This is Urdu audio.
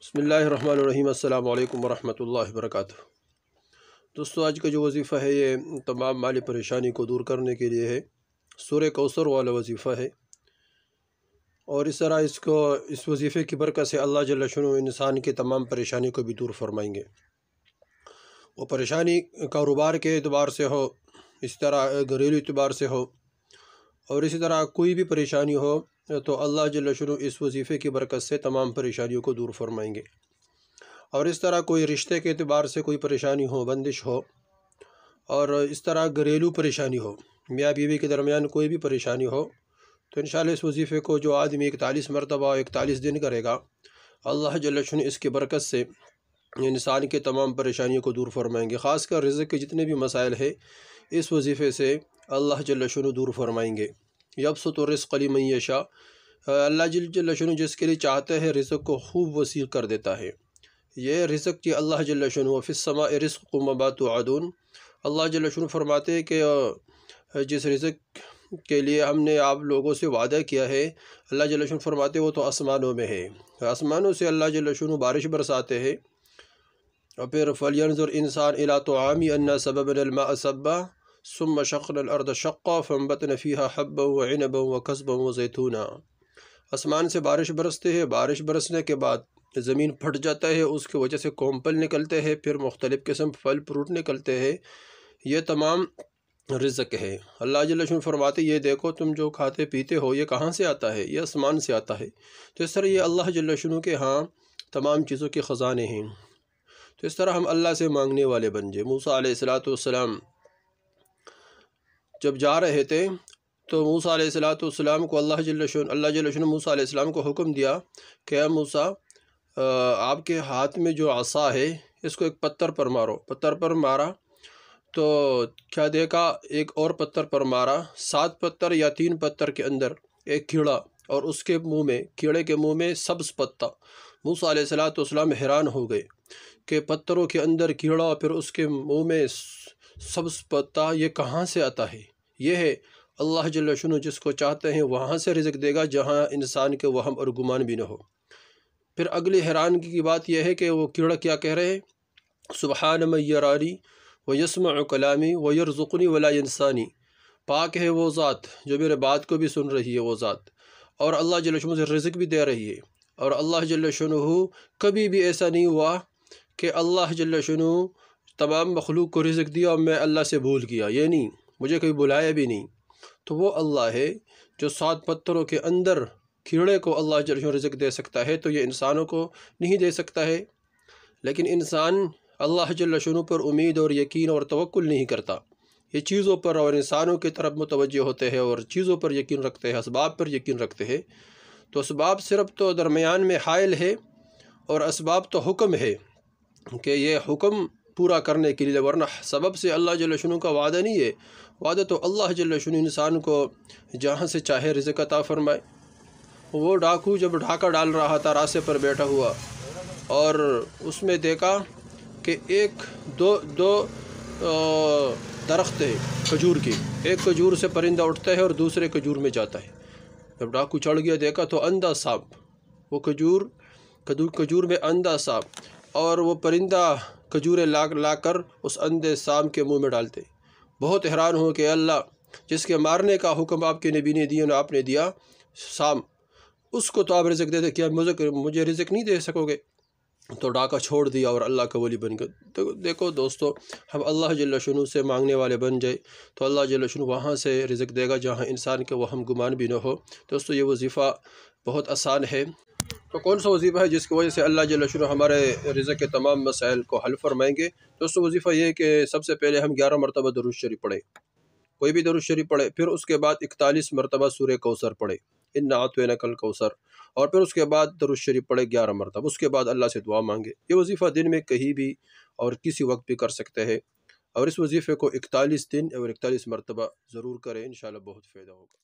بسم اللہ الرحمن الرحیم۔ السلام علیکم ورحمۃ اللہ وبرکاتہ۔ دوستو، آج کا جو وظیفہ ہے یہ تمام مالی پریشانی کو دور کرنے کے لیے ہے۔ سورہ کوثر والا وظیفہ ہے، اور اس طرح اس وظیفے کی برکت سے اللہ جل شانہ انسان کی تمام پریشانی کو بھی دور فرمائیں گے۔ وہ پریشانی کاروبار کے اعتبار سے ہو، اس طرح گھریلو اعتبار سے ہو، اور اسی طرح کوئی بھی پریشانی ہو تو اللہ جل شانہ اس وظیفے کی برکت سے تمام پریشانیوں کو دور فرمائیں گے۔ اور اس طرح کوئی رشتے کے اعتبار سے کوئی پریشانی ہو، بندش ہو، اور اس طرح گھریلو پریشانی ہو، میاں بیوی کے درمیان کوئی بھی پریشانی ہو، تو انشاءاللہ اس وظیفے کو جو آدمی 41 مرتبہ 41 دن کرے گا، اللہ جل شانہ اس کی برکت سے انسان کے تمام پریشانیوں کو دور فرمائیں گے۔ خاص کر رزق کے جتنے بھی مسائل ہیں، اس وظیفے سے اللہ جل شانہ دور فرمائیں گے۔ یبسط الرزق لمن یشاء، اللہ جل شانہ جس کے لیے چاہتے ہیں رزق کو خوب وسیع کر دیتا ہے۔ یہ رزق کی اللہ جل شانہ فی السماء رزقکم وما توعدون، اللہ جل شانہ فرماتے ہیں کہ جس رزق کے لیے ہم نے آپ لوگوں سے وعدہ کیا ہے، اللہ جل شانہ فرماتے ہیں وہ تو آسمانوں میں ہے۔ آسمانوں سے اللہ جل شانہ بارش برساتے ہیں، اور پھر فَلْيَنْظُرْ إِنسَانٌ إِلَىٰ طَعَامِهِ أَنَّا صَبَبْنَا الْمَاءَ صَبًّا ثُمَّ شَقَقْنَا الْأَرْضَ شَقًّا فَأَنبَتْنَا فِيهَا حَبًّا وَعِنَبًا وَقَضْبًا وَزَيْتُونًا۔ آسمان سے بارش برستے ہیں، بارش برسنے کے بعد زمین پھٹ جاتا ہے، اس کی وجہ سے کومپل نکلتے ہیں، پھر مختلف قسم پھل فروٹ نکلتے ہیں۔ یہ تمام رزق ہے۔ اللہ جل شانہ فرماتے یہ دیکھو تم جو کھاتے پیتے ہو یہ کہاں سے آتا ہے؟ یہ آسمان سے آتا ہے۔ تو اس طرح یہ اللہ جل شانہ کے ہاں تمام چیزوں کے خزانے ہیں۔ تو اس طرح ہم اللہ سے مانگنے والے بن جائیں۔ موسیٰ علیہ السلام جب جا رہے تھے تو موسیٰ علیہ السلام کو اللہ جل شانہ موسیٰ علیہ السلام کو حکم دیا کہ اے موسیٰ، آپ کے ہاتھ میں جو عصا ہے اس کو ایک پتھر پر مارو۔ پتھر پر مارا تو کیا دیکھا؟ ایک اور پتھر پر مارا، 7 پتھر یا 3 پتھر کے اندر ایک کیڑا، اور اس کے منہ میں، کیڑے کے منہ میں سبز پتا۔ موسیٰ علیہ السلام حیران ہو گئے کہ پتھروں کے اندر کیڑا اور پھر اس کے منہ میں سبز پتا، یہ کہاں سے آتا ہے؟ یہ ہے اللہ جل شانہ جس کو چاہتے ہیں وہاں سے رزق دے گا جہاں انسان کے وہم اور گمان بھی نہ ہو۔ پھر اگلی حیرانگی کی بات یہ ہے کہ وہ کیڑا کیا کہہ رہے ہیں؟ سبحان من یرانی ویسمع کلامی ویرزقنی ولا ینسانی، پاک ہے وہ ذات جو میرے بات کو بھی سن رہی ہے، وہ ذات، اور اللہ جل شانہ سے رزق بھی دے رہی ہے۔ اور اللہ جل شانہ کبھی بھی ایسا نہیں ہوا کہ اللہ جل شانہ تمام مخلوق کو رزق دیا اور میں اللہ سے بھول گیا، یہ نہیں، مجھے کبھی بلایا بھی نہیں۔ تو وہ اللہ ہے جو 7 پتھروں کے اندر کیڑے کو اللہ جل شانہ رزق دے سکتا ہے، تو یہ انسانوں کو نہیں دے سکتا ہے؟ لیکن انسان اللہ جل شانہ پر امید اور یقین اور توکل نہیں کرتا، یہ چیزوں پر اور انسانوں کی طرف متوجہ ہوتے ہیں اور چیزوں پر یقین رکھتے ہیں، اسباب پر یقین رکھتے ہیں۔ تو اسباب صرف تو درمیان میں حائل ہے، اور اسباب تو حکم ہے کہ یہ حکم پورا کرنے کے لیے، ورنہ سبب سے اللہ جل شانہ کا وعدہ نہیں ہے۔ وعدہ تو اللہ جل شانہ انسان کو جہاں سے چاہے رزق عطا فرمائے۔ وہ ڈاکو جب ڈھاکہ ڈال رہا تھا راستے پر بیٹھا ہوا، اور اس میں دیکھا کہ دو درخت ہے کھجور کی، ایک کھجور سے پرندہ اٹھتا ہے اور دوسرے کھجور میں جاتا ہے۔ جب ڈاکو چڑھ گیا دیکھا تو اندھا سانپ، وہ کھجور میں اندھا سانپ، اور وہ پرندہ کھجوریں لا کر اس اندھے سانپ کے منہ میں ڈالتے۔ بہت حیران ہو کہ اللہ جس کے مارنے کا حکم آپ کے نبی نے دیا اور آپ نے دیا، سانپ، اس کو تو آپ رزق دے دے، کیا مجھے رزق نہیں دے سکو گے؟ تو ڈاکہ چھوڑ دیا اور اللہ کا ولی بن گئے۔ تو دیکھو دوستو، ہم اللہ جل شانہ سے مانگنے والے بن جائے تو اللہ جل شانہ وہاں سے رزق دے گا جہاں انسان کے وہم گمان بھی نہ ہو۔ دوستو، یہ وظیفہ بہت آسان ہے۔ تو کون سا وظیفہ ہے جس کی وجہ سے اللہ جل شانہ ہمارے رزق کے تمام مسائل کو حل فرمائیں گے؟ دوستو، وظیفہ یہ ہے کہ سب سے پہلے ہم 11 مرتبہ درود شریف پڑھیں، کوئی بھی درود شریف پڑھے، پھر اس کے بعد 41 مرتبہ سورہ کوثر پڑھے، اِنَّا أَعْطَيْنَاكَ الْكَوْثَرَ، اور پھر اس کے بعد درود شریف پڑھے 11 مرتبہ، اس کے بعد اللہ سے دعا مانگے۔ یہ وظیفہ دن میں کہیں بھی اور کسی وقت بھی کر سکتے ہیں، اور اس وظیفے کو 41 دن اور 41 مرتبہ ضرور کریں، انشاءاللہ بہت فائدہ ہوگا۔